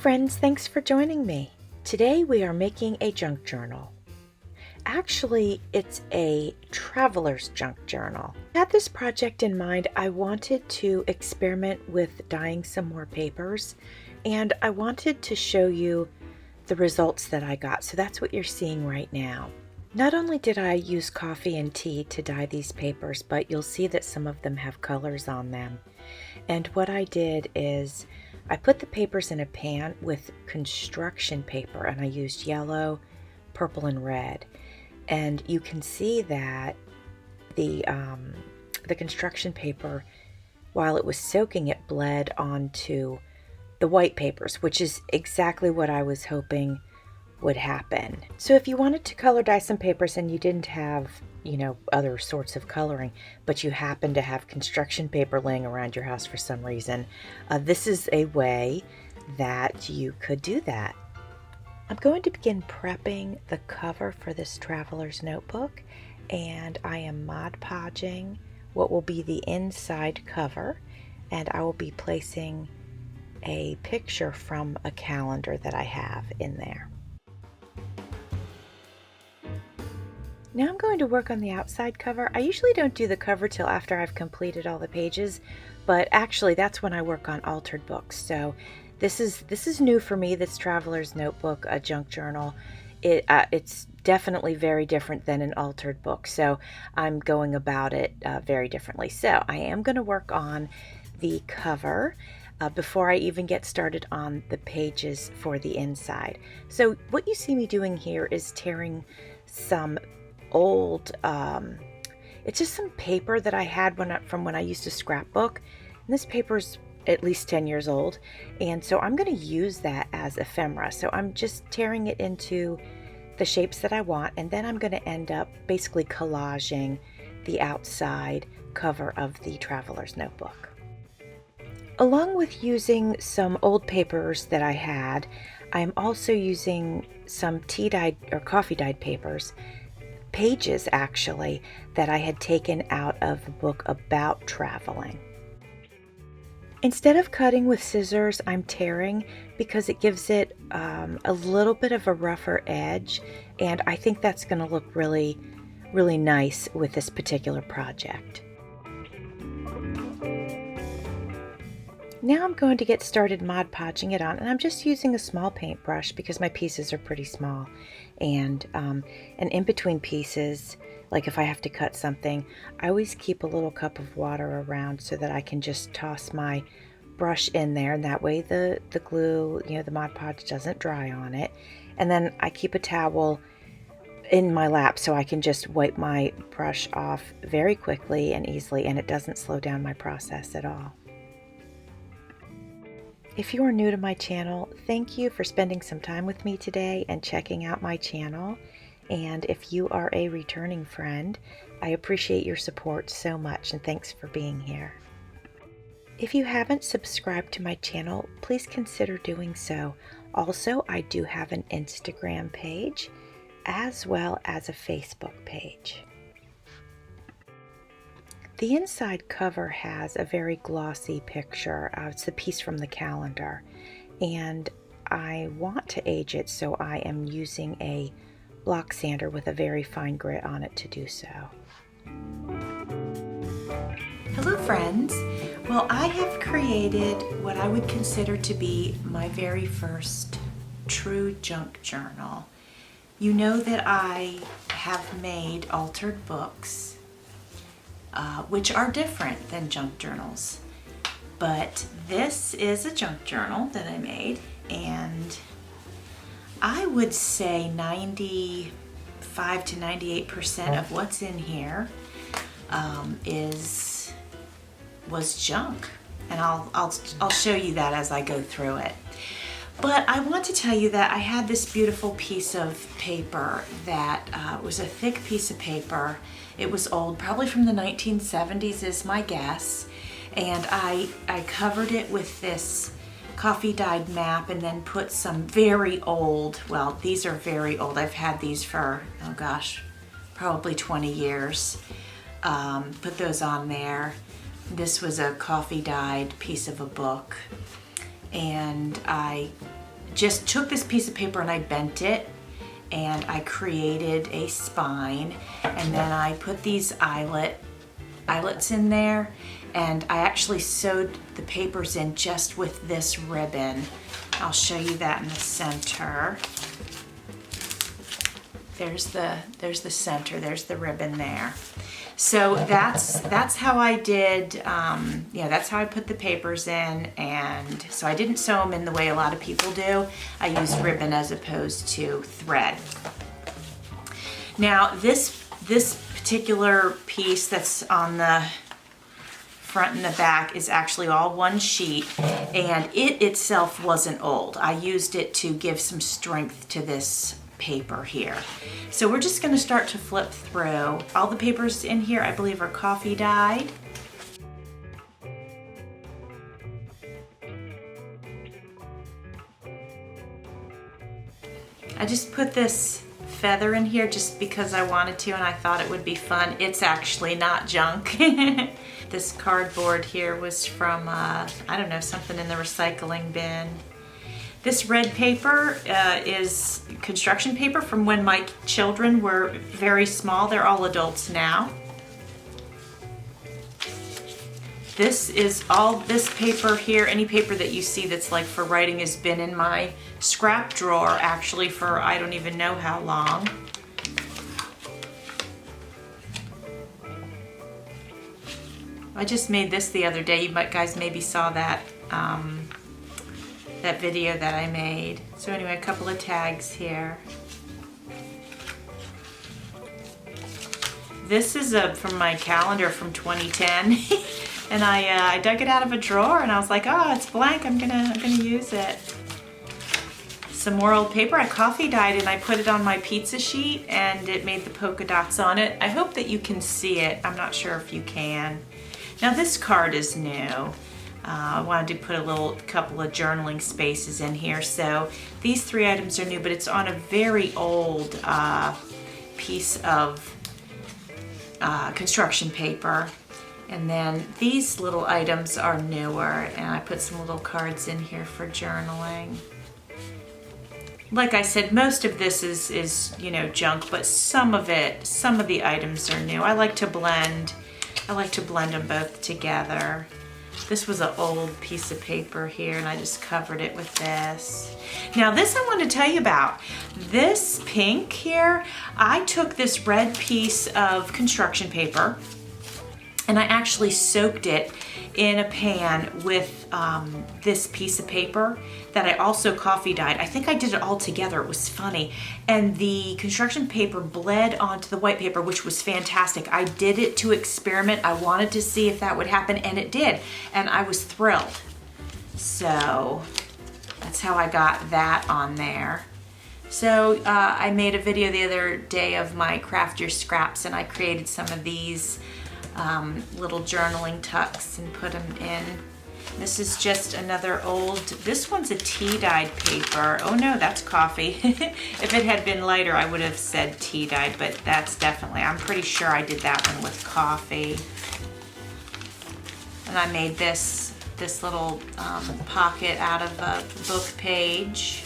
friends, thanks for joining me. Today we are making a junk journal. Actually, it's a traveler's junk journal. I had this project in mind. I wanted to experiment with dyeing some more papers, and I wanted to show you the results that I got. So that's what you're seeing right now. Not only did I use coffee and tea to dye these papers, but you'll see that some of them have colors on them. And what I did is I put the papers in a pan with construction paper, and I used yellow, purple, and red. And you can see that the construction paper, while it was soaking, it bled onto the white papers, which is exactly what I was hoping would happen. So if you wanted to color dye some papers and you didn't have, other sorts of coloring, but you happen to have construction paper laying around your house for some reason, this is a way that you could do that. I'm going to begin prepping the cover for this traveler's notebook, and I am Mod Podging what will be the inside cover, and I will be placing a picture from a calendar that I have in there. Now I'm going to work on the outside cover. I usually don't do the cover till after I've completed all the pages, but actually that's when I work on altered books. So this is new for me, this Traveler's Notebook, a junk journal. It's definitely very different than an altered book, so I'm going about it very differently. So I am going to work on the cover before I even get started on the pages for the inside. So what you see me doing here is tearing some old, it's just some paper that I had from when I used to scrapbook, and this paper's at least 10 years old, and so I'm going to use that as ephemera. So I'm just tearing it into the shapes that I want, and then I'm going to end up basically collaging the outside cover of the Traveler's Notebook. Along with using some old papers that I had, I'm also using some tea-dyed or coffee-dyed pages actually, that I had taken out of a book about traveling. Instead of cutting with scissors, I'm tearing because it gives it a little bit of a rougher edge, and I think that's going to look really, really nice with this particular project. Now I'm going to get started Mod Podging it on, and I'm just using a small paintbrush because my pieces are pretty small. And in between pieces, like if I have to cut something, I always keep a little cup of water around so that I can just toss my brush in there, and that way the glue, the Mod Podge doesn't dry on it. And then I keep a towel in my lap so I can just wipe my brush off very quickly and easily, and it doesn't slow down my process at all. If you are new to my channel, thank you for spending some time with me today and checking out my channel. And if you are a returning friend, I appreciate your support so much, and thanks for being here. If you haven't subscribed to my channel, please consider doing so. Also, I do have an Instagram page as well as a Facebook page. The inside cover has a very glossy picture. It's the piece from the calendar, and I want to age it, so I am using a block sander with a very fine grit on it to do so. Hello friends! Well, I have created what I would consider to be my very first true junk journal. You know that I have made altered books, which are different than junk journals, but this is a junk journal that I made, and I would say 95 to 98% of what's in here was junk, and I'll show you that as I go through it. But I want to tell you that I had this beautiful piece of paper that was a thick piece of paper. It was old, probably from the 1970s is my guess, and I covered it with this coffee dyed map and then put some very old, well, these are very old. I've had these for, oh gosh, probably 20 years. Put those on there. This was a coffee dyed piece of a book, and I just took this piece of paper and I bent it, and I created a spine, and then I put these eyelets in there, and I actually sewed the papers in just with this ribbon. I'll show you that in the center. There's the center, there's the ribbon there. So that's how I did, yeah, that's how I put the papers in, and so I didn't sew them in the way a lot of people do. I used ribbon as opposed to thread. Now this particular piece that's on the front and the back is actually all one sheet, and it itself wasn't old. I used it to give some strength to this paper here. So we're just going to start to flip through. All the papers in here I believe are coffee dyed. I just put this feather in here just because I wanted to and I thought it would be fun. It's actually not junk. This cardboard here was from, I don't know, something in the recycling bin. This red paper is construction paper from when my children were very small. They're all adults now. This is all this paper here. Any paper that you see that's like for writing has been in my scrap drawer actually for I don't even know how long. I just made this the other day. You guys maybe saw that that video that I made. So anyway, a couple of tags here. This is from my calendar from 2010, and I dug it out of a drawer, and I was like, oh, it's blank. I'm gonna use it. Some more old paper. I coffee dyed and I put it on my pizza sheet, and it made the polka dots on it. I hope that you can see it. I'm not sure if you can. Now this card is new. I wanted to put a couple of journaling spaces in here. So these 3 items are new, but it's on a very old piece of construction paper. And then these little items are newer, and I put some little cards in here for journaling. Like I said, most of this is you know, junk, but some of the items are new. I like to blend them both together. This was an old piece of paper here, and I just covered it with this. Now this I want to tell you about. This pink here, I took this red piece of construction paper and I actually soaked it in a pan with this piece of paper that I also coffee dyed. I think I did it all together. It was funny. And the construction paper bled onto the white paper, which was fantastic. I did it to experiment. I wanted to see if that would happen, and it did. And I was thrilled. So that's how I got that on there. So I made a video the other day of my craft your scraps, and I created some of these little journaling tucks and put them in. This is just another old, this one's a tea dyed paper. Oh no, that's coffee. If it had been lighter, I would have said tea dyed, but that's definitely, I'm pretty sure I did that one with coffee. And I made this little pocket out of a book page.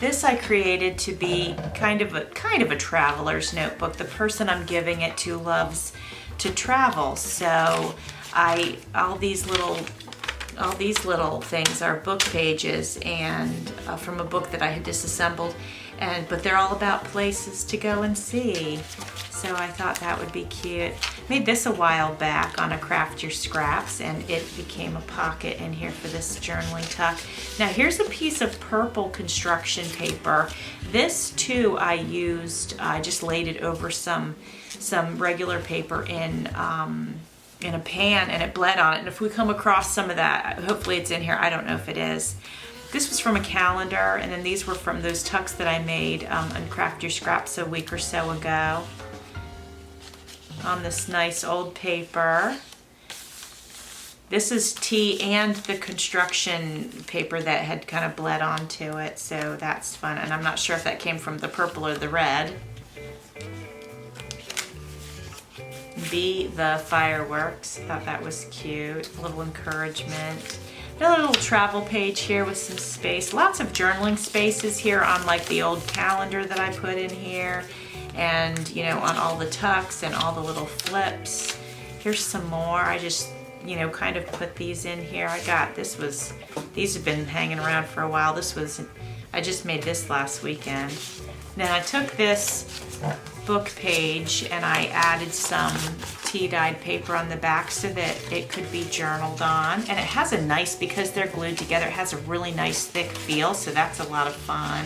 This I created to be kind of a traveler's notebook. The person I'm giving it to loves to travel, so all these little things are book pages and from a book that I had disassembled, but they're all about places to go and see. So I thought that would be cute. Made this a while back on a Craft Your Scraps, and it became a pocket in here for this journaling tuck. Now here's a piece of purple construction paper. This too I used, I just laid it over some regular paper in a pan, and it bled on it. And if we come across some of that, hopefully it's in here, I don't know if it is. This was from a calendar, and then these were from those tucks that I made on Craft Your Scraps a week or so ago. On this nice old paper. This is tea and the construction paper that had kind of bled onto it, so that's fun. And I'm not sure if that came from the purple or the red. Be the fireworks. Thought that was cute. A little encouragement. Another little travel page here with some space. Lots of journaling spaces here on like the old calendar that I put in here, and you know, on all the tucks and all the little flips. Here's some more. I just, you know, kind of put these in here. These have been hanging around for a while. I just made this last weekend. Then I took this book page and I added some tea-dyed paper on the back so that it could be journaled on. And it has a nice, because they're glued together, it has a really nice thick feel, so that's a lot of fun.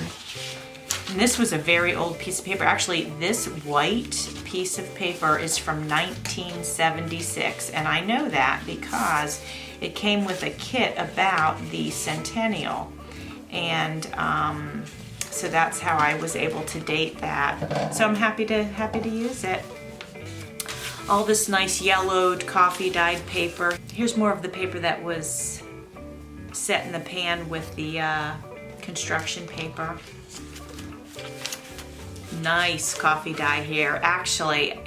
And this was a very old piece of paper. Actually, this white piece of paper is from 1976, and I know that because it came with a kit about the centennial. And so that's how I was able to date that. So I'm happy to use it. All this nice yellowed coffee dyed paper. Here's more of the paper that was set in the pan with the construction paper. Nice coffee dye here. Actually,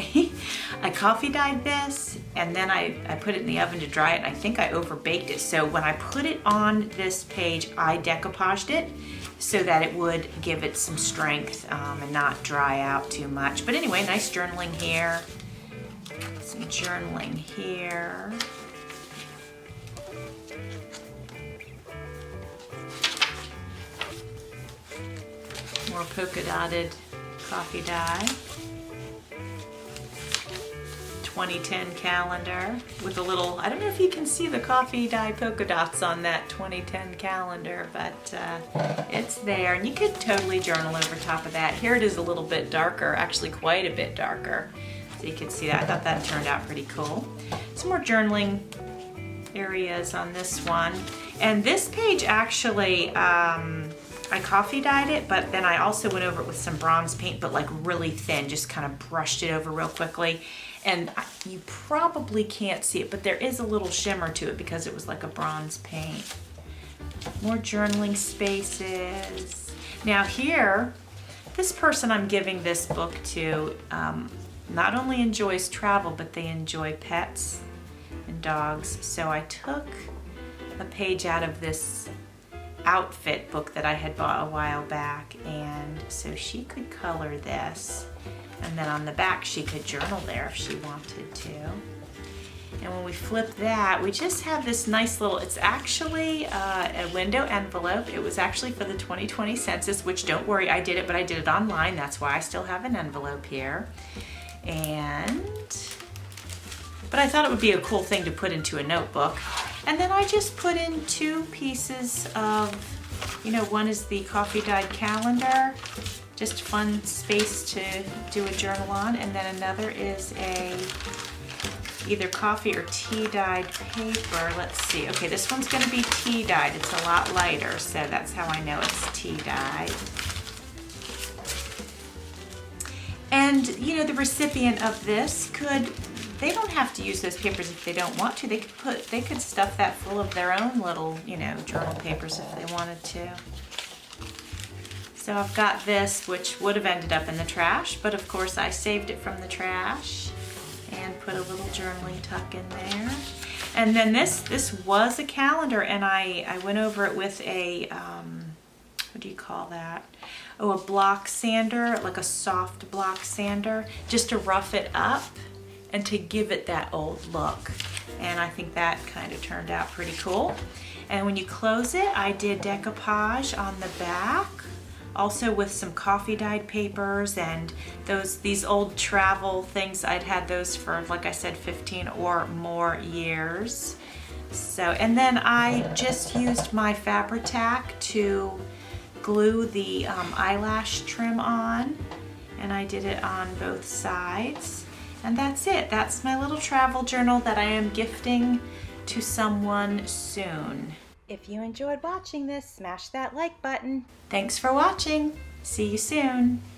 I coffee dyed this and then I put it in the oven to dry it, and I think I overbaked it. So when I put it on this page, I decoupaged it so that it would give it some strength and not dry out too much. But anyway, nice journaling here. Some journaling here. More polka dotted coffee dye. 2010 calendar with a little, I don't know if you can see the coffee dye polka dots on that 2010 calendar, but it's there, and you could totally journal over top of that. Here it is a little bit darker, actually quite a bit darker, so you can see that. I thought that turned out pretty cool. Some more journaling areas on this one, and this page actually I coffee dyed it, but then I also went over it with some bronze paint, but like really thin, just kind of brushed it over real quickly. And you probably can't see it, but there is a little shimmer to it because it was like a bronze paint. More journaling spaces. Now here, this person I'm giving this book to not only enjoys travel, but they enjoy pets and dogs. So I took a page out of this outfit book that I had bought a while back, and so she could color this, and then on the back she could journal there if she wanted to. And when we flip that, we just have this nice little, it's actually a window envelope. It was actually for the 2020 census, which don't worry, I did it, but I did it online. That's why I still have an envelope here. But I thought it would be a cool thing to put into a notebook. And then I just put in two pieces of, you know, one is the coffee dyed calendar, just fun space to do a journal on, and then another is either coffee or tea dyed paper. Let's see. Okay, this one's going to be tea dyed. It's a lot lighter, so that's how I know it's tea dyed. And you know, the recipient of this they don't have to use those papers if they don't want to. They could stuff that full of their own little, you know, journal papers if they wanted to. So I've got this, which would have ended up in the trash, but of course I saved it from the trash and put a little journaling tuck in there. And then this was a calendar, and I went over it with a, what do you call that? Oh, a block sander, like a soft block sander, just to rough it up and to give it that old look. And I think that kind of turned out pretty cool. And when you close it, I did decoupage on the back, also with some coffee dyed papers and these old travel things. I'd had those for, like I said, 15 or more years. So, and then I just used my Fabri-Tac to glue the eyelash trim on, and I did it on both sides. And that's it. That's my little travel journal that I am gifting to someone soon. If you enjoyed watching this, smash that like button. Thanks for watching. See you soon.